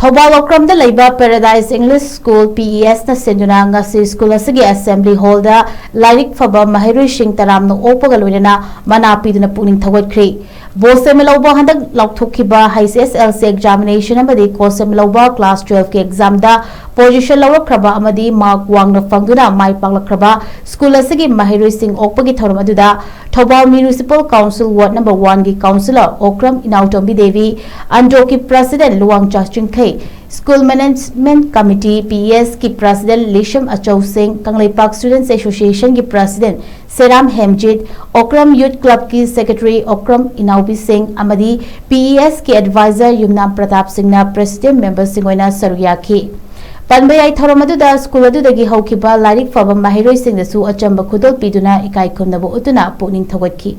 Thobal Okram the Labour Paradise English School PES na senduna ngasi school asigi assembly hall da Lairik Faba Mahirui Singh Taram no opagaloina manapi duna puning thawatkhri Bosem Loba handak laukthokhiba HSLC examination amadi Kosem Loba class 12 ke exam da position lawrakraba amadi mark wangna fangduna mai paklakraba school asigi Mahirui Singh opagi thoram aduda Thobal Municipal Council Ward number 1 gi councillor Okram Inautombi Devi Andoki president Luang Justin School Management Committee PES की President Lisham Achau Singh, Kangleipak Students Association की President Seram Hemjit, Okram Youth Club की Secretary Okram Inaubi Singh, Amadi PES की Advisor Yumnam Pratap Singh na President Member Singoina Saruyaki. Panbayai Thoromaduda School Adudagi Haukiba Lairik Faba Mahiroi Singh dasu achamba khudol piduna ikai khumnabu utuna puning thawatki.